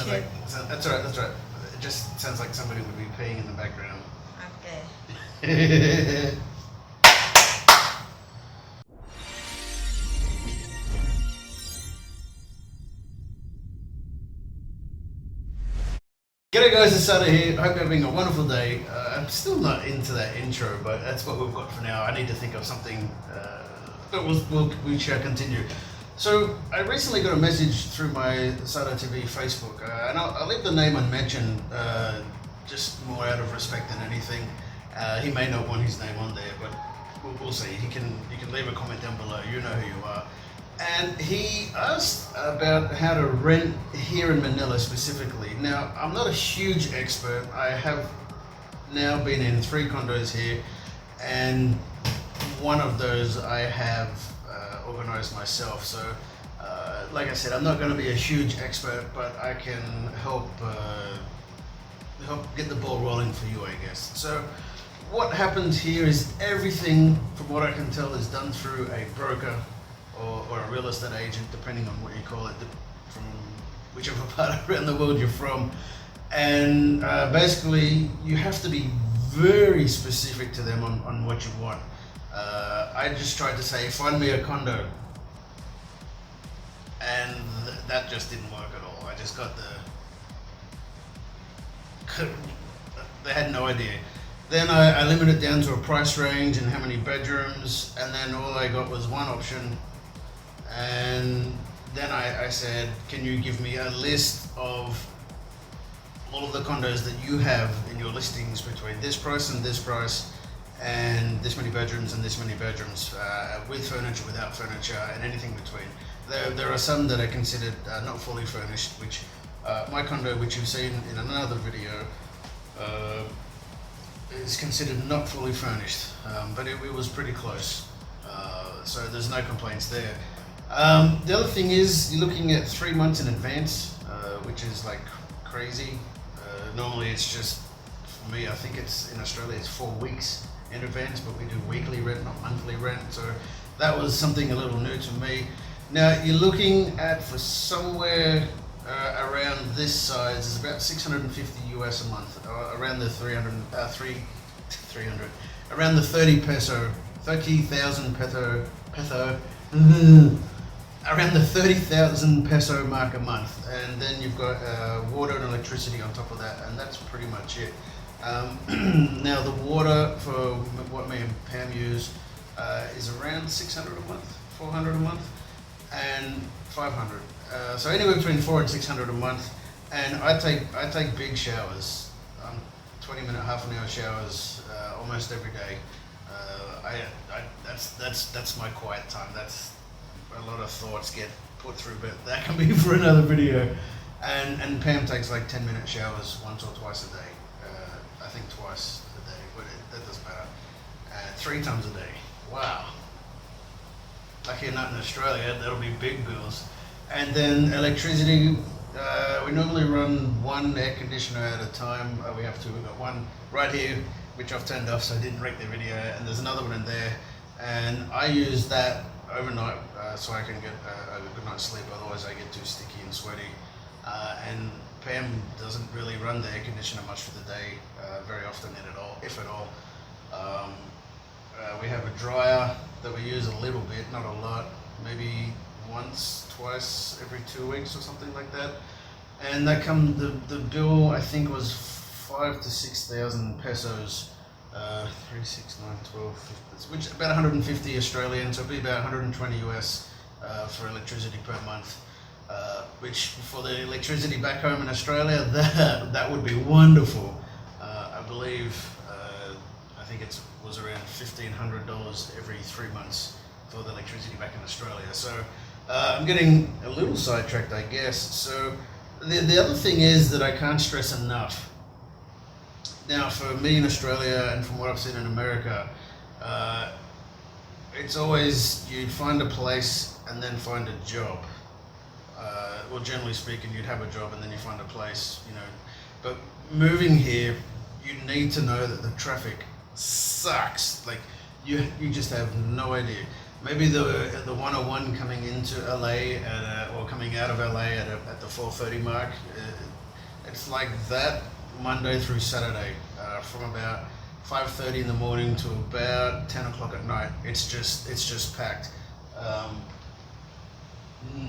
Like, that's alright, that's right. It just sounds like somebody would be peeing in the background. Okay. G'day guys, it's Satta here. I hope you're having a wonderful day. I'm still not into that intro, but that's what we've got for now. I need to think of something, but we shall continue. So I recently got a message through my Satta TV Facebook, and I'll leave the name unmentioned, just more out of respect than anything. He may not want his name on there, but we'll see. You can leave a comment down below. You know who you are. And he asked about how to rent here in Manila specifically. Now, I'm not a huge expert. I have now been in 3 condos here, and one of those I have organized myself. So, like I said, I'm not going to be a huge expert, but I can help get the ball rolling for you, I guess. So, what happens here is everything, from what I can tell, is done through a broker or a real estate agent, depending on what you call it, from whichever part around the world you're from. And basically, you have to be very specific to them on what you want. I just tried to say, find me a condo, and that just didn't work at all. I just got they had no idea. Then I limited it down to a price range and how many bedrooms, and then all I got was one option. And then I said, can you give me a list of all of the condos that you have in your listings between this price and this price, and this many bedrooms and this many bedrooms, with furniture, without furniture, and anything between. There are some that are considered not fully furnished, which my condo, which you've seen in another video, is considered not fully furnished, but it was pretty close. So there's no complaints there. The other thing is, you're looking at 3 months in advance, which is like crazy. Normally it's just, for me, I think it's in Australia it's 4 weeks in advance, but we do weekly rent, not monthly rent. So that was something a little new to me. Now you're looking at, for somewhere around this size, is about 650 US a month, around the 300, around the 30,000 peso, around the 30,000 peso mark a month, and then you've got water and electricity on top of that, and that's pretty much it. Now the water, for what me and Pam use, is around 600 a month, 400 a month, and 500. So anywhere between 400 and 600 a month, and I take big showers, 20-minute, half an hour showers almost every day. That's my quiet time. That's a lot of thoughts get put through, but that can be for another video. And Pam takes like 10-minute showers once or twice a day. I think twice a day, but that doesn't matter. 3 times a day. Wow. Lucky you're not in Australia, that'll be big bills. And then electricity, we normally run 1 air conditioner at a time. We've got one right here, which I've turned off so I didn't wreck the video, and there's another one in there. And I use that overnight so I can get a good night's sleep, otherwise I get too sticky and sweaty. And Pam doesn't really run the air conditioner much for the day, very often if at all. We have a dryer that we use a little bit, not a lot, maybe once, twice every 2 weeks or something like that. And that the bill I think was 5,000 to 6,000 pesos, 3, 6, 9, 12, 15, which about 150 Australian, so it'd be about 120 US for electricity per month. Which for the electricity back home in Australia, that would be wonderful. I believe I think it was around $1,500 every 3 months for the electricity back in Australia. So I'm getting a little sidetracked, I guess. So the other thing is that I can't stress enough. Now, for me in Australia, and from what I've seen in America, it's always you find a place and then find a job. Well, generally speaking, you'd have a job and then you find a place, you know. But moving here, you need to know that the traffic sucks. Like, you just have no idea. Maybe the 101 coming into LA or coming out of LA at the 4:30 mark, It's like that Monday through Saturday, from about 5:30 in the morning to about 10 o'clock at night. It's just packed.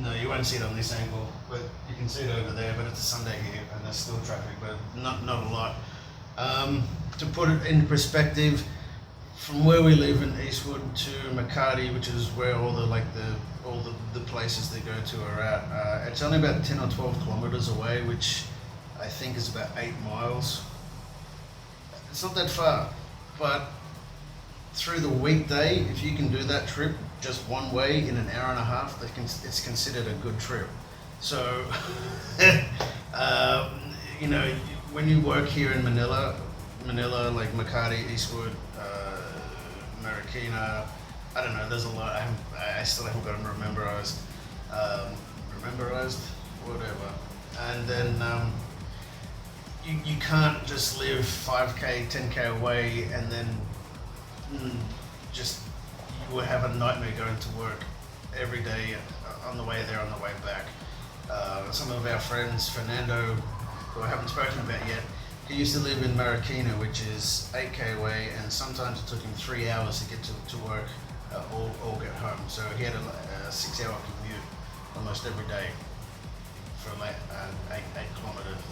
No, you won't see it on this angle, but you can see it over there. But it's a Sunday here, and there's still traffic, but not a lot. To put it in perspective, from where we live in Eastwood to Makati, which is where all the places they go to are at, it's only about 10 or 12 kilometers away, which I think is about 8 miles. It's not that far, but through the weekday, if you can do that trip just one way in an hour and a half, it's considered a good trip. So, you know, when you work here in Manila, like Makati, Eastwood, Marikina, I don't know, there's a lot. I still haven't got them memorized, whatever. And then you can't just live 5k, 10k away and then just you will have a nightmare going to work every day on the way there, on the way back. Some of our friends, Fernando, who I haven't spoken about yet, he used to live in Marikina, which is 8k away, and sometimes it took him 3 hours to get to work or get home. So he had a 6-hour commute almost every day for like 8 kilometers,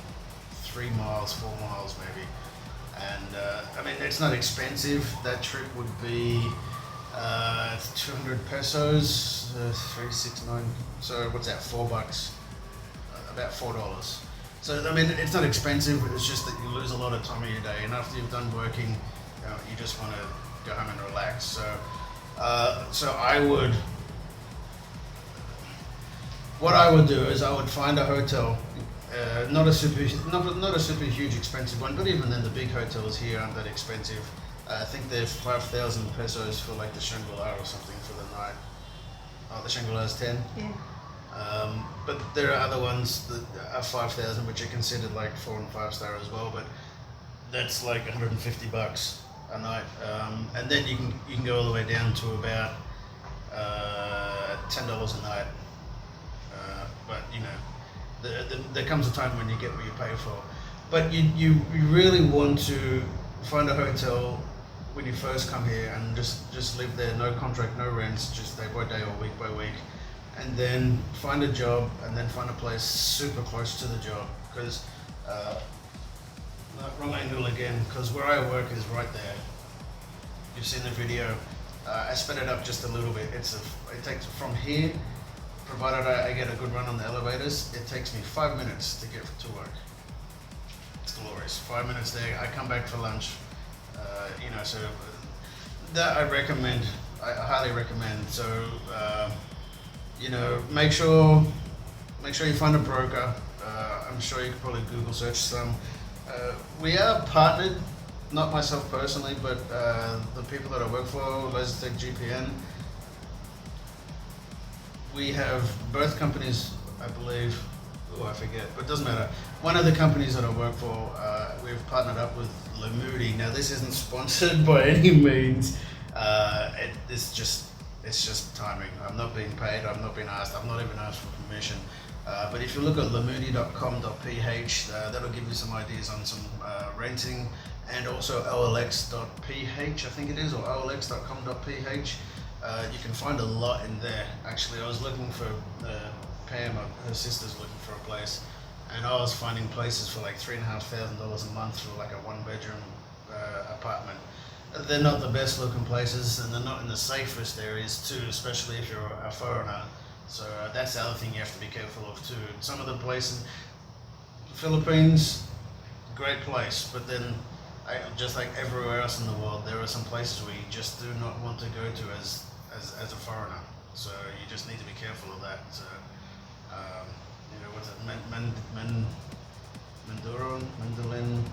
3 miles, 4 miles maybe. And I mean, it's not expensive. That trip would be 200 pesos, 369. So what's that? $4, about $4. So I mean, it's not expensive. It's just that you lose a lot of time of your day, and after you've done working, you just want to go home and relax. So, what I would do is I would find a hotel. Not a super huge expensive one, but even then the big hotels here aren't that expensive. I think they're 5,000 pesos for like the Shangri-La or something for the night. Oh, the Shangri-La's 10? Yeah. But there are other ones that are 5,000, which are considered like 4 and 5 star as well, but that's like $150 a night. And then you can go all the way down to about $10 a night. But you know, there comes a time when you get what you pay for. But you really want to find a hotel when you first come here and just live there, no contract, no rents, just day by day or week by week. And then find a job, and then find a place super close to the job. Because, wrong angle again, because where I work is right there. You've seen the video. I sped it up just a little bit. It takes from here, provided I get a good run on the elevators, it takes me 5 minutes to get to work. It's glorious. 5 minutes there. I come back for lunch. You know, so that I recommend. I highly recommend. So. You know, make sure you find a broker. I'm sure you can probably Google search some. We are partnered, not myself personally, but the people that I work for, Lasertech GPN. We have both companies, I believe. Oh, I forget, but it doesn't matter. One of the companies that I work for, we've partnered up with Lamudi. Now, this isn't sponsored by any means. It's just timing. I'm not being paid, I'm not being asked, I've not even asked for permission. But if you look at lamudi.com.ph, that'll give you some ideas on some renting, and also olx.ph, I think it is, or olx.com.ph. You can find a lot in there. Actually, I was looking for Pam, her sister's looking for a place, and I was finding places for like $3,500 a month for like a 1-bedroom apartment. They're not the best looking places, and they're not in the safest areas too, especially if you're a foreigner. So that's the other thing you have to be careful of too. Some of the places, Philippines, great place, but then just like everywhere else in the world, there are some places where you just do not want to go to as a foreigner. So you just need to be careful of that. So, you know, what's it, Mandalin?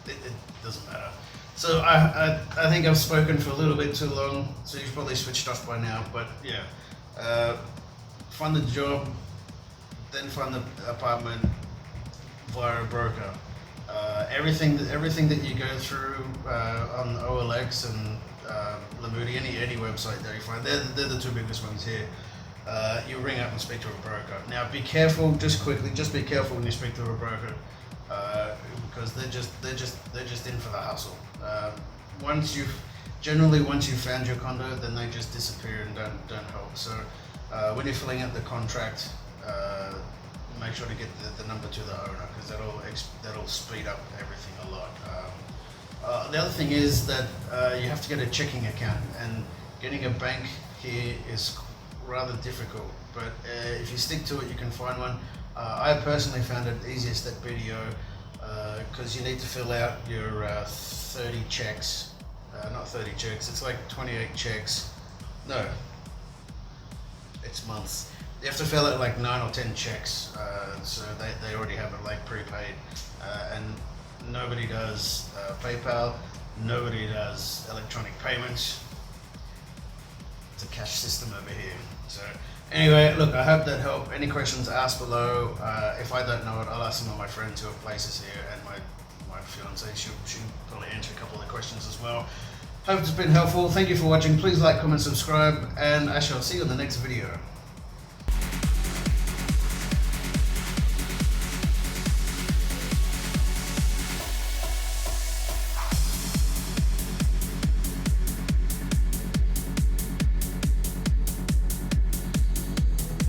It doesn't matter. So I think I've spoken for a little bit too long, so you've probably switched off by now, but yeah. Find the job, then find the apartment via a broker. Everything that you go through on OLX and Lamudi, any website that you find, they're the two biggest ones here. you ring up and speak to a broker. Now be careful, just be careful when you speak to a broker, because they're just in for the hustle. Once you've found your condo, then they just disappear and don't help. So when you're filling out the contract, make sure to get the number to the owner, because that'll speed up everything a lot. The other thing is that you have to get a checking account, and getting a bank here is rather difficult, but if you stick to it, you can find one. I personally found it easiest at BDO, because you need to fill out your 30 checks, not 30 checks, it's like 28 checks, no, it's months. You have to fill out like 9 or 10 checks, so they already have it like prepaid, and nobody does PayPal, nobody does electronic payments. It's a cash system over here. So anyway, look, I hope that helped. Any questions, ask below. If I don't know it, I'll ask some of my friends who have places here, and my fiance, she'll probably answer a couple of the questions as well. Hope it's been helpful. Thank you for watching. Please like, comment, subscribe, and I shall see you in the next video.